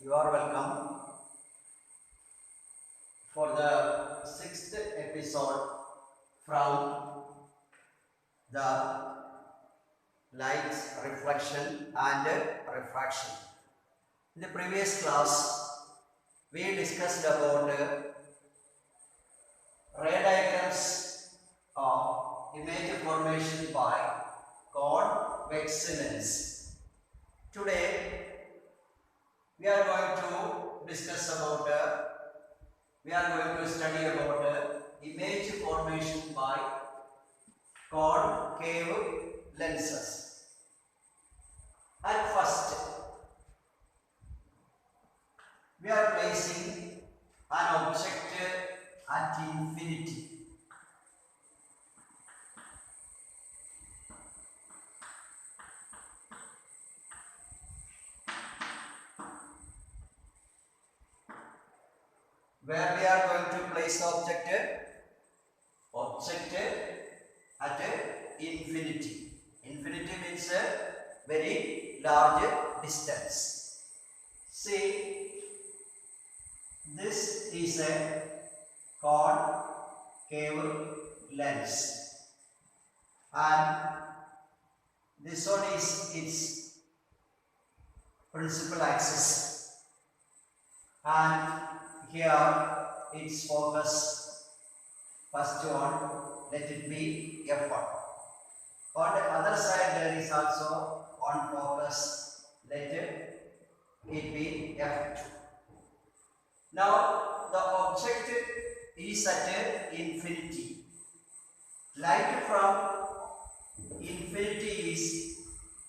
You are welcome for the sixth episode from the light reflection and refraction. In the previous class, we discussed about ray diagrams of image formation by convex lens. Today, we are going to discuss about we are going to study about image formation by concave lenses. At first, we are placing an object at infinity. Where we are going to place the object at infinity. Infinity means a very large distance. See, this is a concave lens, and this one is its principal axis, and here its focus. First one, let it be F1. On the other side, there is also one focus, let it be F2. Now, the object is at infinity. Light from infinity is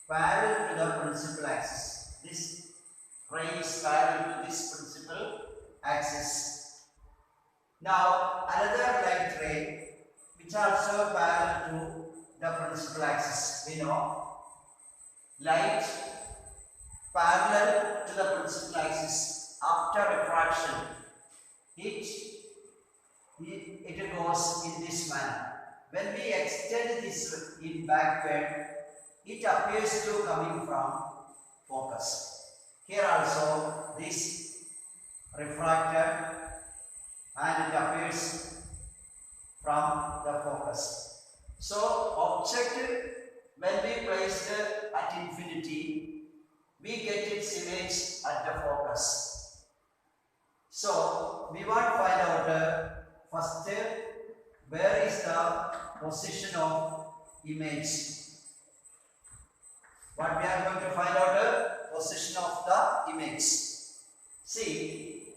parallel to the principal axis. This ray is parallel to this principal axis. Now, another light ray which also parallel to the principal axis. We know light parallel to the principal axis after refraction, it goes in this manner. When we extend this in backward, it appears to coming from focus. Here also this refracted and it appears from the focus. So object, when we place it at infinity, we get its image at the focus. So we want to find out first where is the position of image. What we are going to find out position of the image. See,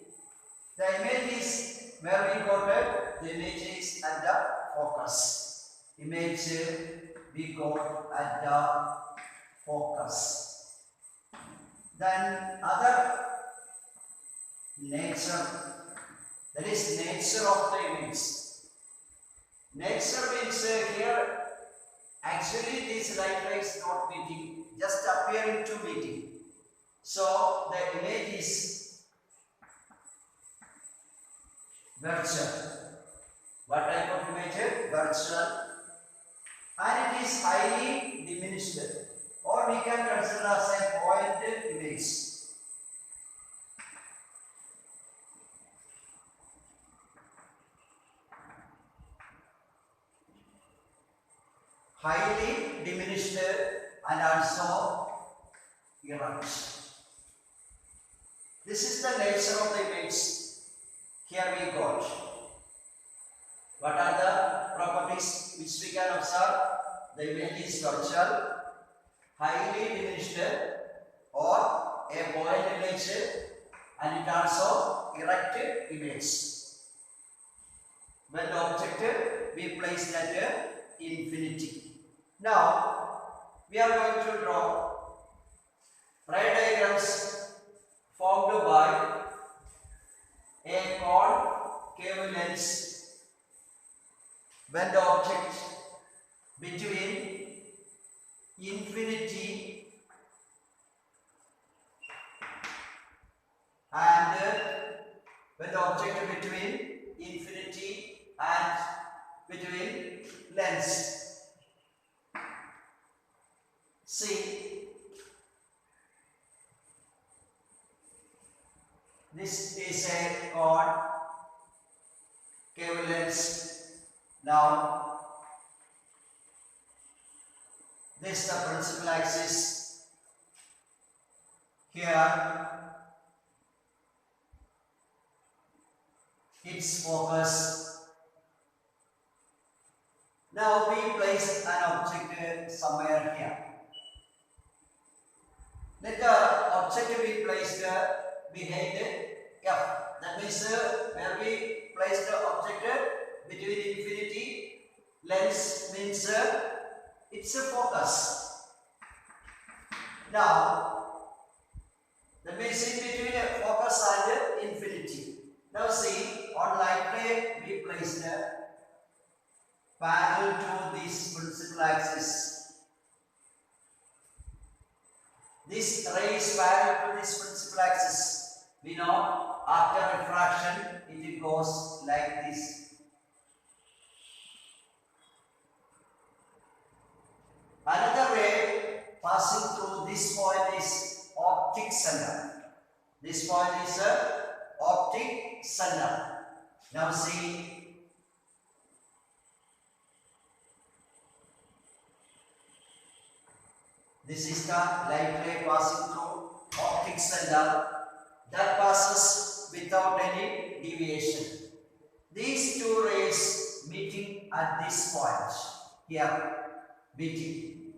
the image is where we got the image is at the focus. Image we got at the focus. Then other nature, that is nature of the image. Nature means here actually this light ray is not meeting, just appearing to meeting. So the image is virtual. What type of image? Virtual. And it is highly diminished, or we can consider as a point image. Highly diminished and also erect. This is the nature of the image. Here we got. What are the properties which we can observe? The image is virtual, highly diminished, or a point image, and it also erect image. When the object we place at infinity. Now we are going to draw ray diagrams formed by a concave lens when the object between infinity and when the object between infinity and between lens. See, This is a cone, cave lens. Now, this is the principal axis. Here, its focus. Now we place an object somewhere here. Let the object be placed behind F. That means where we place the object between infinity, lens means it's a focus. Now, that means in between focus and infinity. Now see, on light ray we place the parallel to this principal axis. This ray is parallel to this principal axis. We know after refraction it goes like this. Another ray passing through this point is optic center. This point is optic center. Now see, this is the light ray passing through optic center that passes without any deviation. These two rays meeting at this point here, meeting.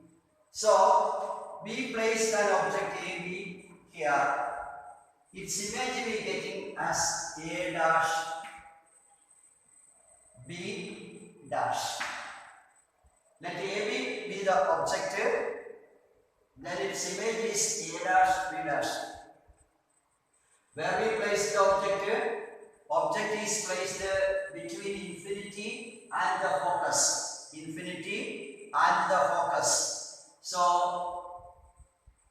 So we place an object AB here. Its image we getting as A dash, B dash. Let AB be the object. Then its image is A dash, B dash. Where we place the object is placed between infinity and the focus. Infinity and the focus. So,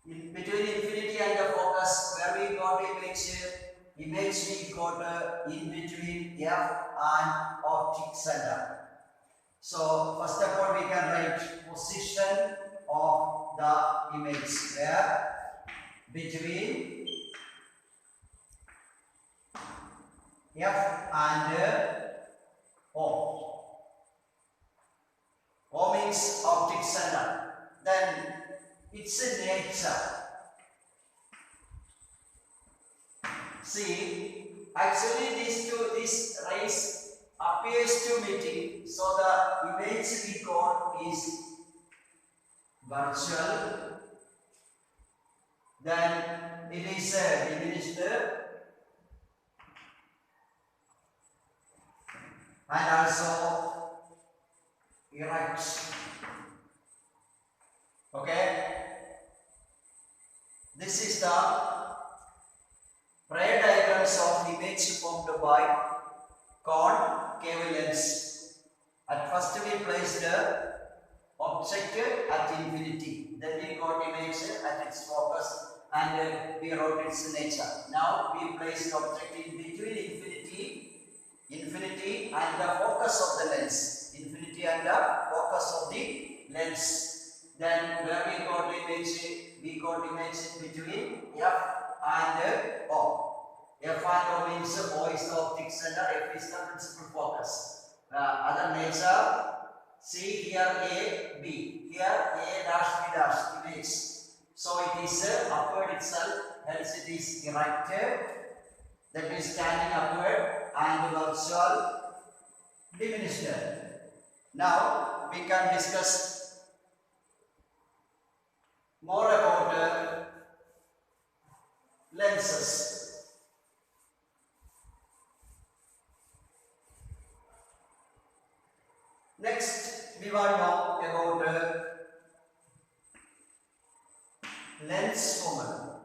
in between infinity and the focus, where we got image we got in between F and optic center. So, first of all, we can write position of the image where between F and O. O means optic center. Then its nature. See, actually this rays appears to meeting, so the image we got is virtual. Then it is diminished and also erect. Okay, this is the prior diagrams of image formed by concave lens. At first we placed the object at infinity, then we got image at its focus and we wrote its nature. Now we place the object in between infinity and the focus of the lens. Infinity and the focus of the lens. Then where we got image in between F and O. F and O means O is the optic center, F is the principal focus. Other nature, see here A, B, here A dash, B dash, image. So it is upward itself, hence it is erect, that is standing upward and virtual diminished. Now we can discuss more about lenses. Next, we want to know about lens formula.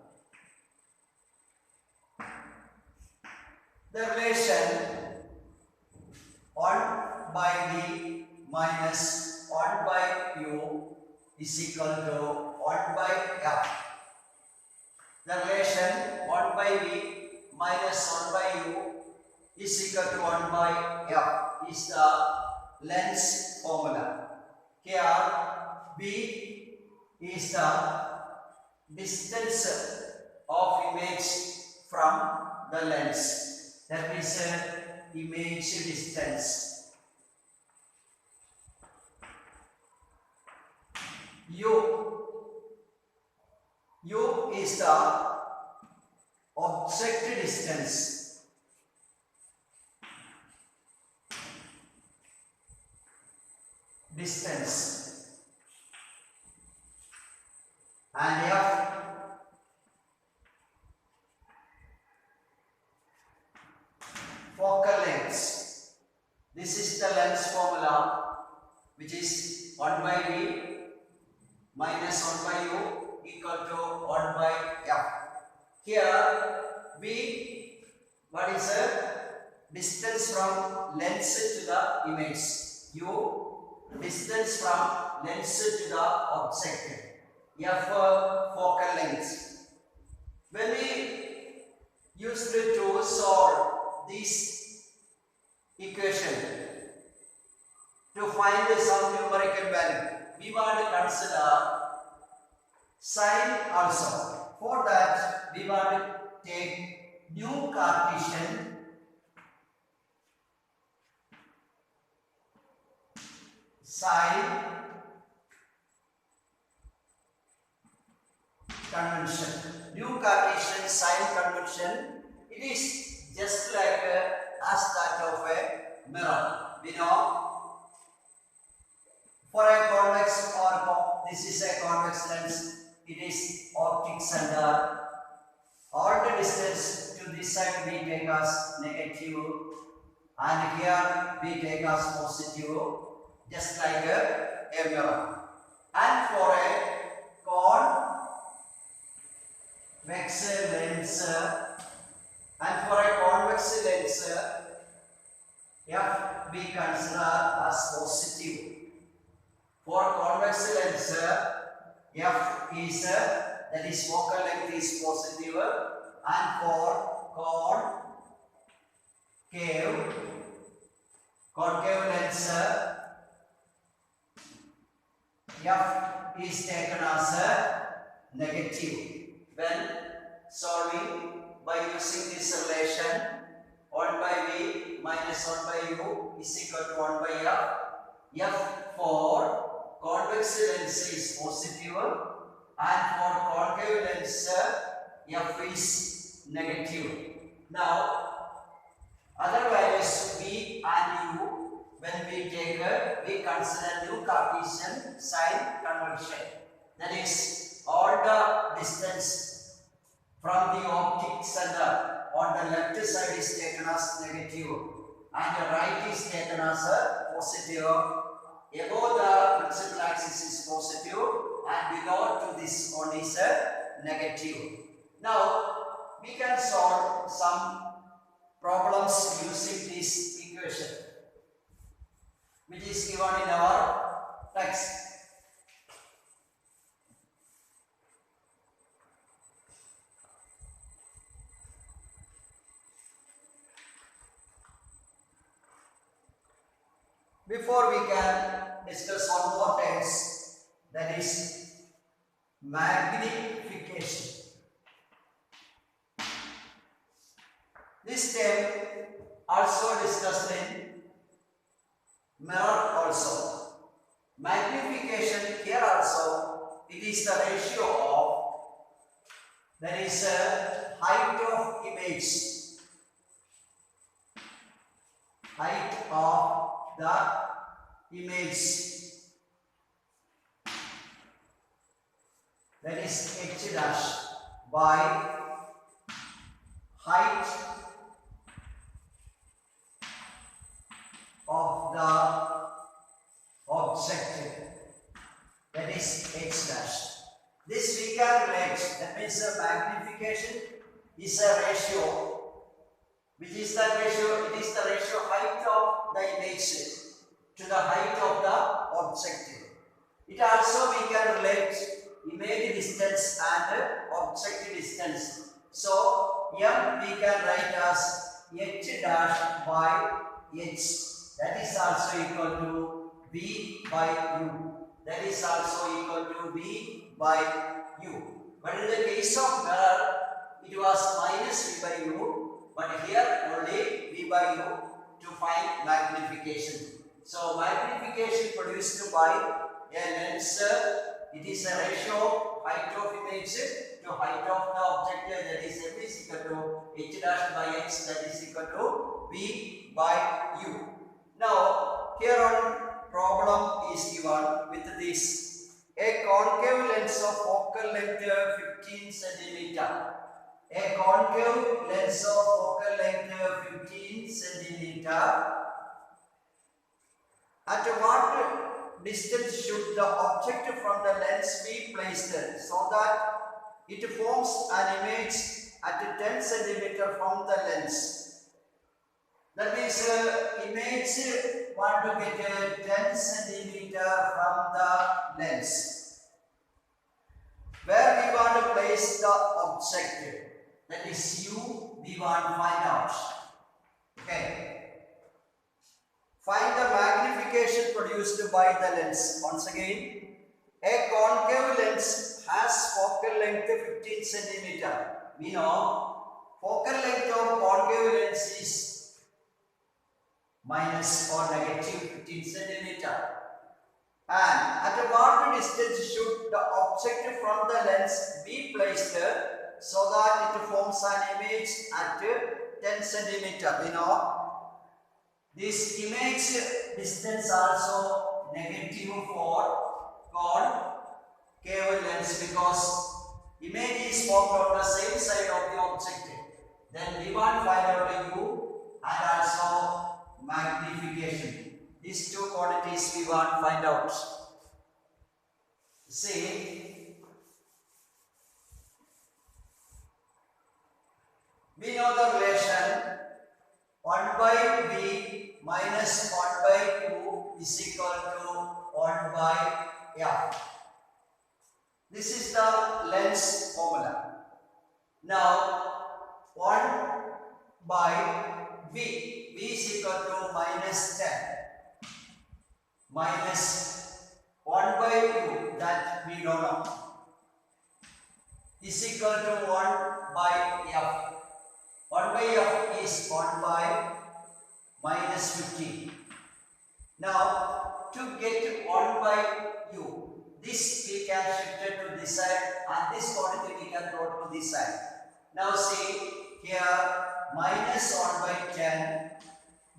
The relation 1 by V minus 1 by U is equal to 1 by F. The relation 1 by V minus 1 by U is equal to 1 by F is the lens formula. Here B is the distance of image from the lens. That means image distance. U is the object distance. And F focal length. This is the lens formula, which is 1 by V minus 1 by U equal to 1 by F. Here V, what is the distance from lens to the image? U, distance from lens to the object. F, focal length. When we used to solve this equation to find some numerical value, we want to consider sine also. For that, we want to take new Cartesian sine convention. New Cartesian sine convention, it is just like as that of a mirror. We know for a convex or this is a convex lens, it is optic center. All the distance to this side we take as negative, and here we take as positive, just like a mirror. And for a convex lens, F we consider as positive. For convex lens, F is that is focal length is positive, and for concave lens, F is taken as negative. When solving by using this relation, 1 by V minus 1 by U is equal to 1 by F. F for convex lens is positive, and for concave lens F is negative. Now other values V and U, when we take we consider new Cartesian sine convention. That is, all the distance from the optic center on the left side is taken as negative, and the right is taken as positive. Above the principal axis is positive, and below to this one is negative. Now we can solve some problems using this equation, which is given in our text. Before we can discuss one more terms, that is magnification. This term also discussed in mirror also. Magnification here also, it is the ratio of, that is height of image, height of the image, that is h dash, by height of the object, that is h dash. This we can relate, that means the magnification is a ratio. Which is the ratio? It is the ratio height of the image to the height of the object. It also we can relate image distance and object distance. So M we can write as h dash by h. That is also equal to V by U. That is also equal to V by U. But in the case of mirror, it was minus V by U. but here only V by U to find magnification. So magnification produced by a lens, it is a ratio of height of image to height of the object, that is M is equal to H dash by X, that is equal to V by U. Now here on problem is given with this: a concave lens of focal length 15 centimeter. A concave lens of focal length 15 centimeter. At what distance should the object from the lens be placed so that it forms an image at 10 centimeter from the lens? That means image want to get 10 centimeter from the lens. Where we want to place the object, that is U, we want to find out. Okay. Find the magnification produced by the lens. Once again, a concave lens has focal length 15 centimeter. We know focal length of concave lens is minus or negative 15 centimeter. And at what distance should the object from the lens be placed so that it forms an image at 10 centimeter? We know this image distance also negative for concave lens, because image is formed on the same side of the object. Then we want to find out U and also magnification. These two quantities we want to find out. See, we know the relation 1 by V minus 1 by Q is equal to 1 by F. This is the lens formula. Now 1 by V, V is equal to minus 10 minus 1 by Q, that we don't know, is equal to 1 by F. 1 by F is 1 by minus 15. Now to get 1 by U, this we can shift it to this side and this quantity we can brought to this side. Now see here minus 1 by 10.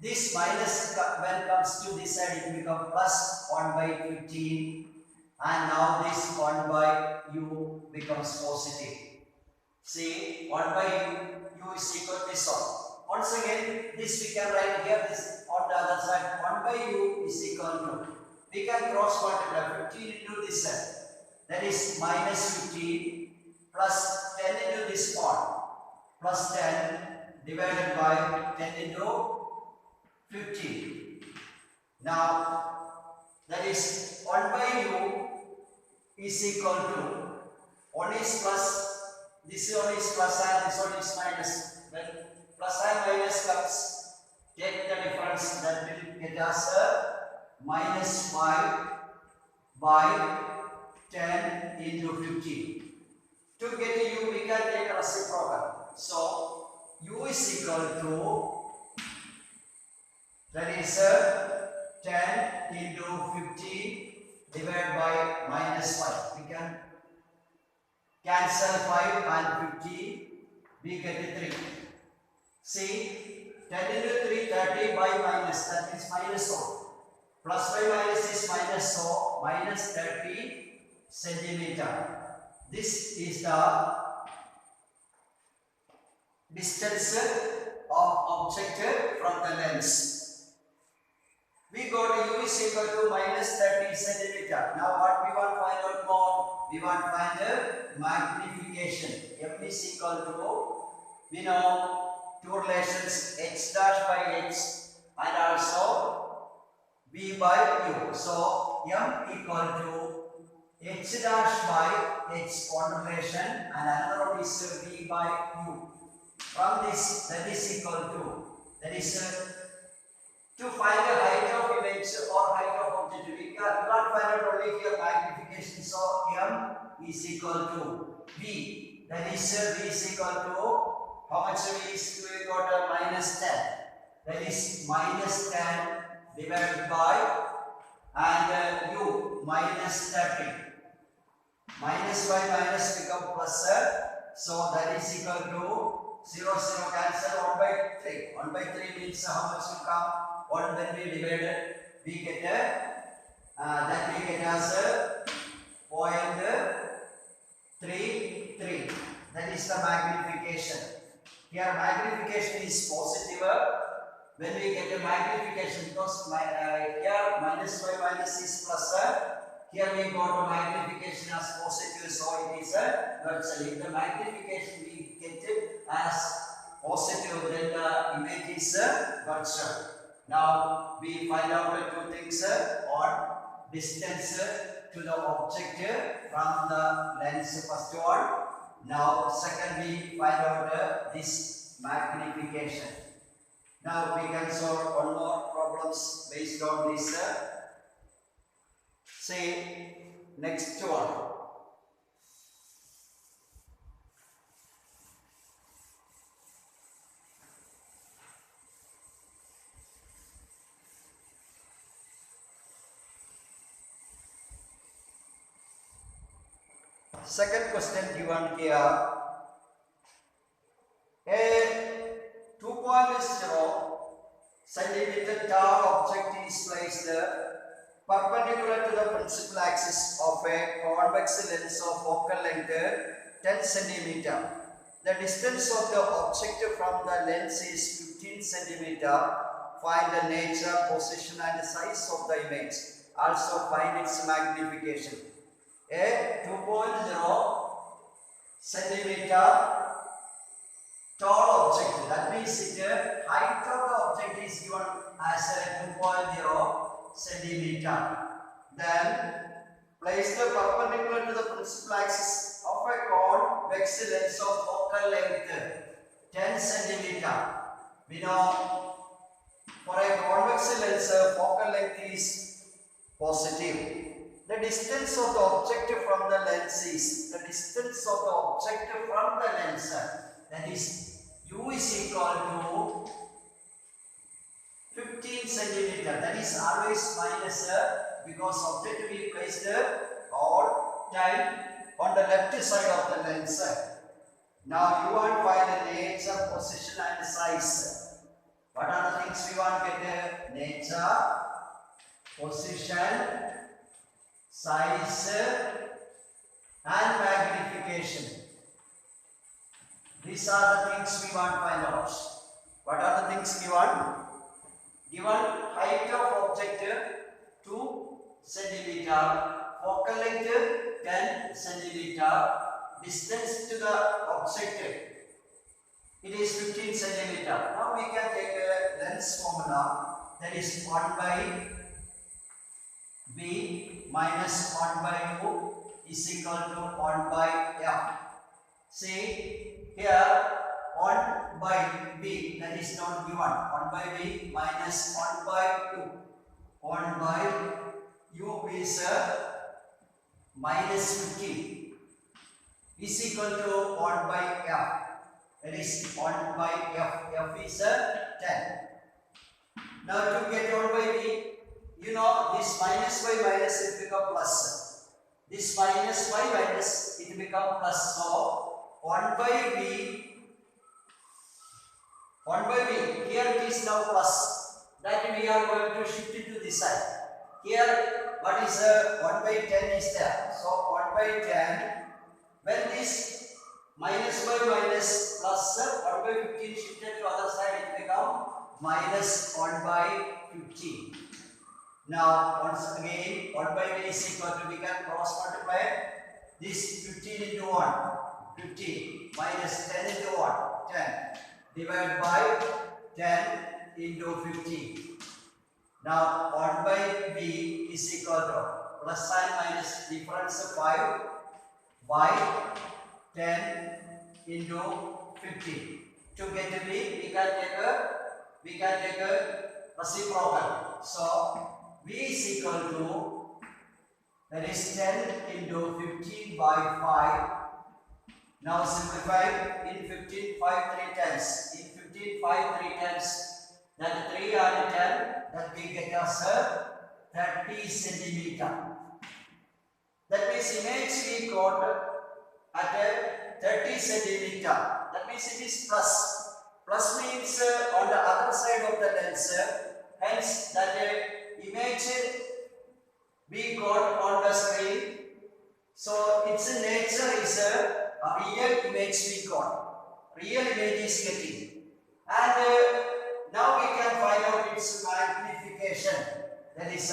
This minus when comes to this side it becomes plus 1 by 15, and now this 1 by U becomes positive. See 1 by U is equal to this one. Once again this we can write here, this on the other side 1 by U is equal to, we can cross multiply 15 into this side, that is minus 15 plus 10 into this one plus 10 divided by 10 into 15. Now that is 1 by U is equal to, one is plus, this one is plus and this one is minus. When plus and minus comes, take the difference, that will get us minus 5 by 10 into 15. To get U, we can take a reciprocal. So U is equal to, that is 10 into 15 divided by minus 5. We can cancel 5 and 15, we get 3. See, 10 into 3, 30 by minus, that is minus 1. Plus by minus is minus, so minus 30 centimeter. This is the distance of object from the lens. We got U is equal to minus 30 centimeter. Now what we want to find out more? We want to find the magnification. M is equal to, we know two relations, H dash by H and also V by U. So M equal to H dash by H, one relation, and another one is V by U. From this, that is equal to, that is to find the height of image or height of object. We can't find out only here magnification. So M is equal to V. That is V is equal to, how much V is we got minus 10. That is minus 10 divided by, and u minus 30. Minus by minus become plus, so that is equal to 0, 0 cancel, 1 by 3. 1 by 3 means how much will come? 1 when we divide it, we get that we get as 0.33. That is the magnification. Here magnification is positive. When we get a magnification, because here minus by minus is plus, here we got a magnification as positive, so it is virtual. If the magnification we get it as positive, then the image is virtual. Now we find out the two things on distance to the object from the lens, first one. Now second we find out this magnification. Now we can solve one more problems based on this. Say next one. Second question given here. A 2.0 centimeter tall object is placed perpendicular to the principal axis of a convex lens of focal length 10 centimeter. The distance of the object from the lens is 15 centimeter. Find the nature, position and size of the image. Also find its magnification. A 2.0 centimeter tall object, that means the height of the object is given as a 2.0 centimeter. Then place the perpendicular to the principal axis of a convex lens of focal length 10 centimeter. We know for a convex lens focal length is positive. The distance of the object from the lens is that is u is equal to 15 centimeter. That is always minus because object we placed all time on the left side of the lens. Now you want to find the nature, position and size. What are the things we want to get? Nature, position, size and magnification. These are the things we want to find out. What are the things given? Given height of object 2 centimeter, focal length 10 centimeter, distance to the object it is 15 centimeter. Now we can take a lens formula, that is 1 by b minus 1 by u is equal to 1 by f. See here 1 by b, that is not given. 1 by b minus 1 by u. 1 by u is minus 15 is equal to 1 by f. That is 1 by f. F is 10. Now to get 1 by b, you know this minus by minus it become plus. This minus by minus it become plus. So 1 by b, here it is now plus. That we are going to shift it to this side. Here what is 1 by 10 is there. So 1 by 10, when this minus by minus plus 1 by 15 shifted to other side, it become minus 1 by 15. Now once again 1 by b is equal to, we can cross multiply this 15 into 1, 15 minus 10 into 1, 10 divided by 10 into 15. Now 1 by b is equal to plus sign minus difference 5 by 10 into 15. To get b, we can take a reciprocal. So v is equal to, that is 10 into 15 by 5. Now simplify. In 15, 5 3 times. In 15, 5, 3 times. Then 3 and 10, that we get as 30 centimeter. That means image we got at 30 centimeter. That means it is plus. Plus means on the other side of the lens. Hence that image we got on the screen. So its nature is a real image we got. Real image is getting. And now we can find out its magnification. That is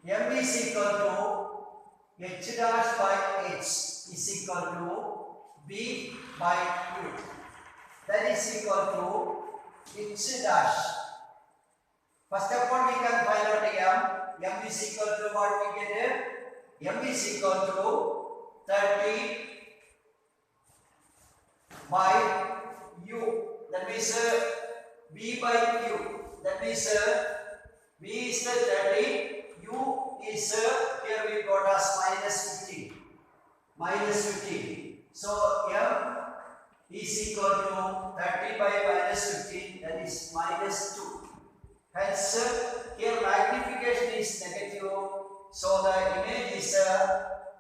M is equal to H dash by H is equal to B by U. That is equal to H dash. First of all, we can find out M. M is equal to what we get? M is equal to 30 by U. That means B by U. That means B is the 30. U is here we got as minus 15. Minus 15. So M is equal to 30 by minus 15, that is minus 2. Hence here magnification is negative. So the image is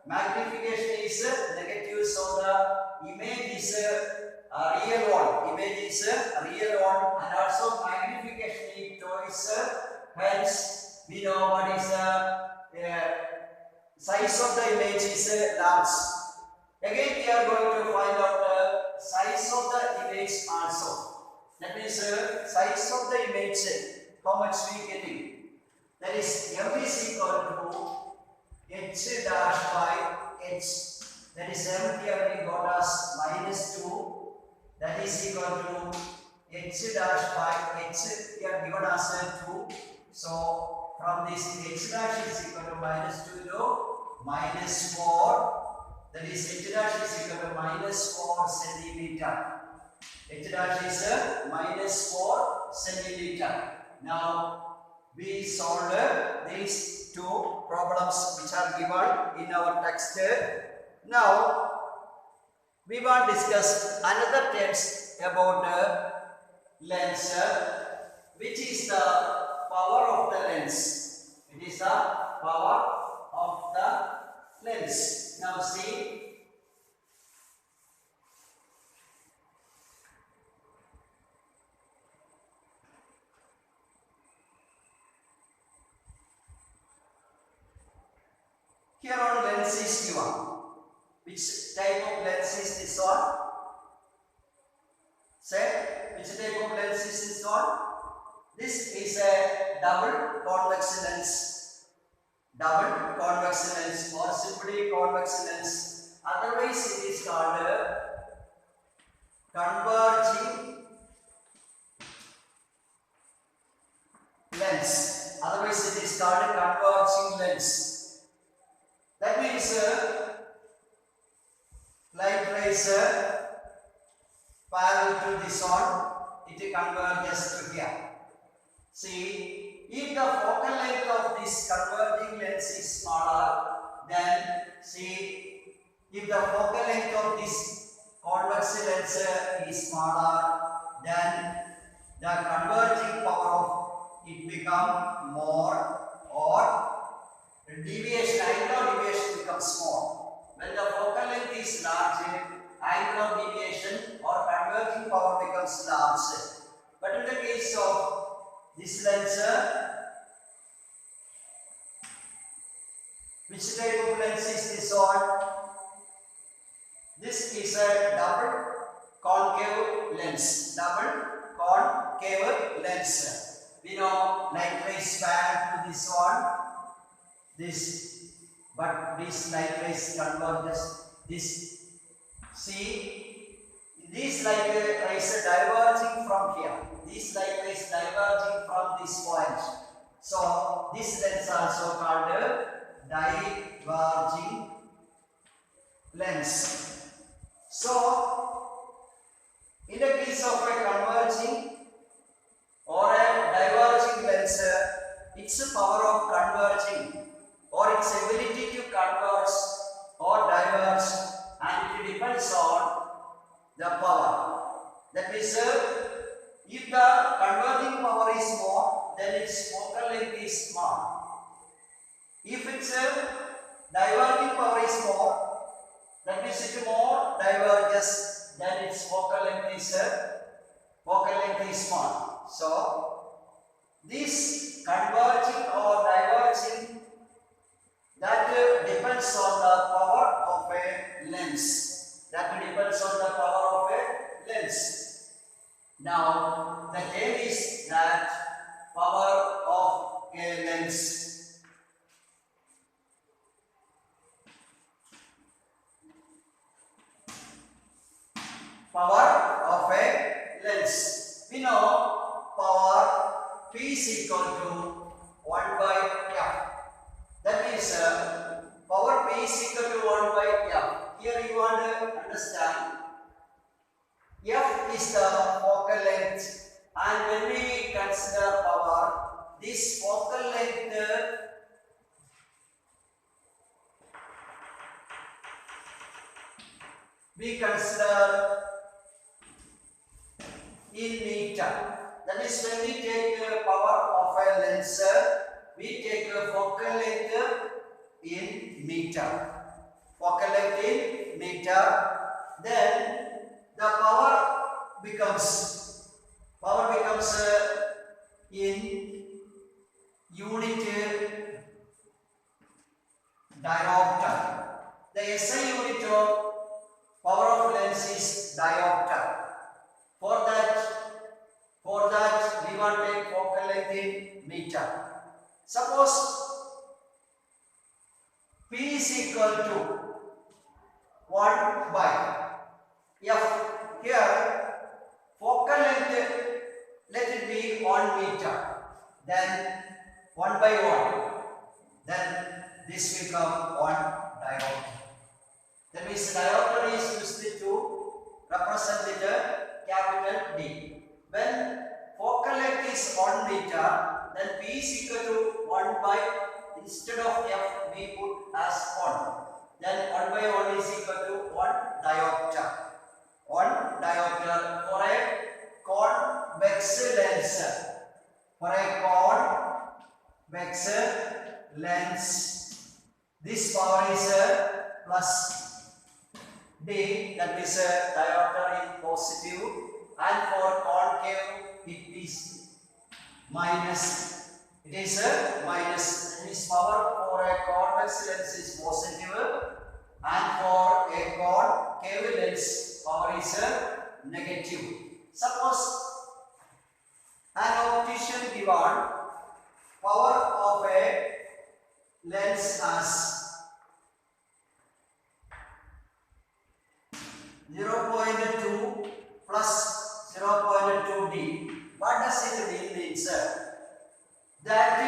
magnification is negative. So the image is a real one. Image is a real one, and also magnification is twice. Hence we know what is the size of the image is large. Again we are going to find out the size of the image also. That means size of the image, how much we getting. That is M is equal to H dash by H. That is M here we got as minus 2. That is equal to H dash by H here given as 2. So from this H dash is equal to minus 2 to minus 4. That is H dash is equal to minus 4 centimeter. H dash is minus 4 centimeter. Now we solved these two problems which are given in our text. Now we will discuss another terms about lens, which is the power of the lens. It is the power of the lens. Now see, here on lens is given. Which type of lens is this one? Say, which type of lens is this one? This is a double convex lens. Double convex lens or simply convex lens. Otherwise it is called converging lens. Otherwise it is called converging lens. That means light rays parallel to this one, it converges to here. See, if the focal length of this converging lens is smaller, then see, if the focal length of this convex lens is smaller, then the converging power of it become more, or deviation, angular deviation becomes small. When the focal length is large, angular deviation or converging power becomes large. But in the case of this lens, which type of lens is this one? This is a double concave lens. Double concave lens. We know light rays parallel to this one. This, but this light rays converges. This. See, these light rays are diverging from here. These light rays diverging from this point. So this lens also called diverging lens. So in the case of a converging or a diverging lens, its power of converging or its ability to converge or diverge, and it depends on the power. That means if the converging power is more, then its focal length is small. If its diverging power is more, that means it more diverges, then its focal length is small. So this converging or diverging, that depends on the power of a lens. That depends on the power of a lens. Now the game is that power of a lens. Power of a lens. We know power P is equal to 1 by F. That means power P is equal to 1 by F. Here you want to understand F is the focal length, and when we consider power, this focal length we consider in meter. That is, when we take power of a lens, we take focal length in meter. Focal length in meter. Then the power becomes in unit diopter. The SI unit of power of lens is diopter. For that we want to take focal length in meter. Suppose P is equal to 1 by F. Here focal length, let it be 1 meter. Then 1 by 1. Then this become 1 diopter. That means diopter is used to represent the capital D. When focal length is 1 meter, then P is equal to 1 by, instead of F we put as 1. Then 1 by 1 is equal to 1 diopter. 1 diopter for a convex lens. For a convex lens, this power is plus D, that is diopter in positive, and for concave it is minus. It is minus. That means power for a convex lens is positive, and for a concave lens power is negative. Suppose an optician given power of a lens as 0.2 plus 0.2 D. What does it mean? Means that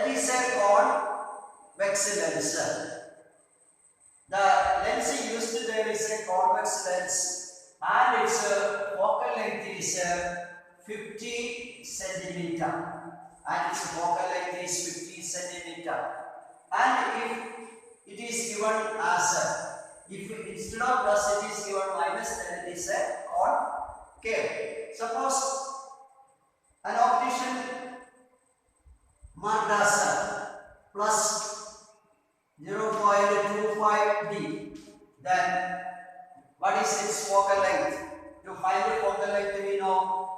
is a convex lens. The lens used there is a convex lens, and its focal length is 50 centimeter. And its focal length is 50 centimeter. And if it is given as if instead of plus it is given minus, then it is a concave. Suppose an optician marked as plus 0.25 D, then what is its focal length? To find the focal length, we know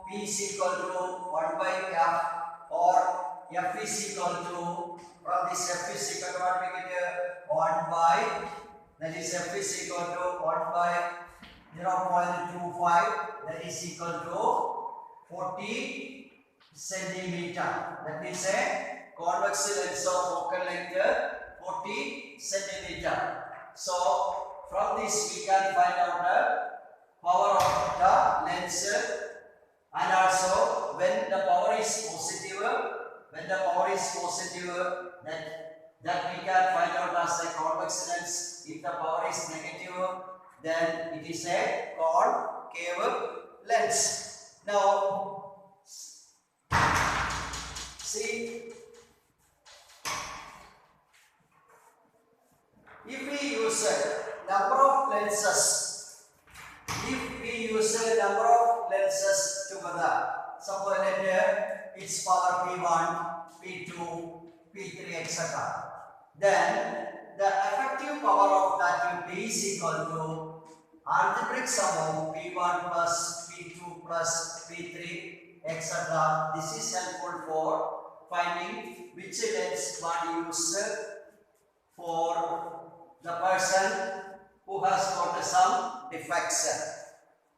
P is equal to 1 by F, or F is equal to, from this F is equal to what we get 1 by, that is F is equal to 1 by 0.25, that is equal to 40 centimeter. That is a convex lens of focal length 40 centimeter. So from this we can find out the power of the lens, and also when the power is positive, that we can find out as a convex lens. If the power is negative, then it is a concave lens. Now see, if we use a number of lenses, if we together. Suppose let its power P1, P2, P3, etc. Then the effective power of that P is equal to algebraic sum of P1 plus P2 plus P3, etc. This is helpful for finding which lens one use for the person who has got some defects.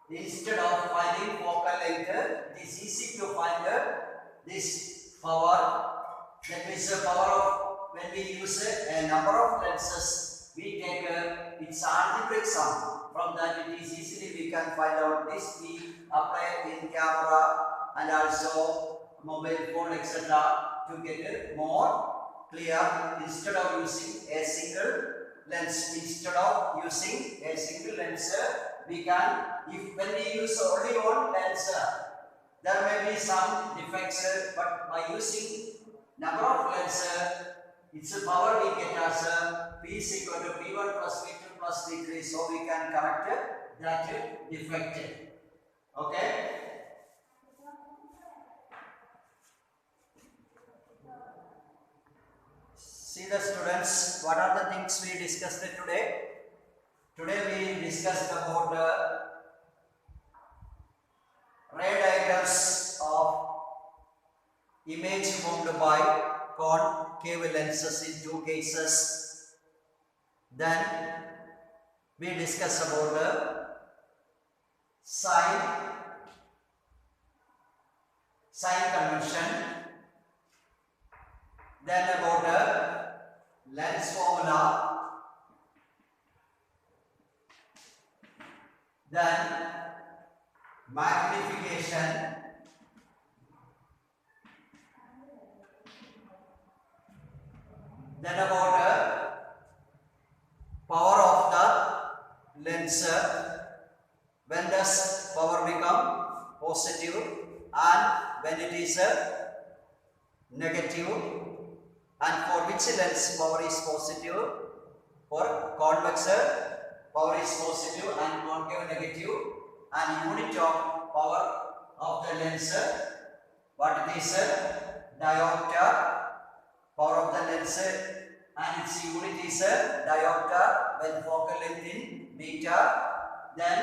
Instead of finding focal length, it is easy to find this power. That means the power of, when we use a number of lenses, we take its algebraic sum. From that, it is easily we can find out this. We apply in camera and also mobile phone, etc. to get it more clear. Instead of using a single lens, we can, if when we use only one lens, there may be some defects, but by using number of lenses, its power we get as P is equal to P1 plus P2 plus P3, so we can correct that defect. Okay? See the students, what are the things we discussed today? Today we discussed about ray diagrams of image formed by concave lenses in two cases. Then we discussed about sign convention. Then about lens formula. Then magnification. Then about power of the lens. When does power become positive and when it is negative, and for which lens power is positive? For convex power is positive and concave negative, and unit of power of the lens, what it is? Diopter. Power of the lens and its unit is diopter when focal length in meter. Then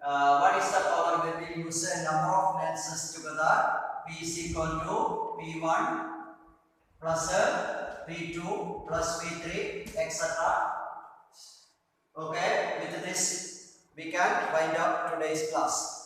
what is the power when we use a number of lenses together? P is equal to P1 plus P2 plus P3, etc. Okay, with this we can wind up today's class.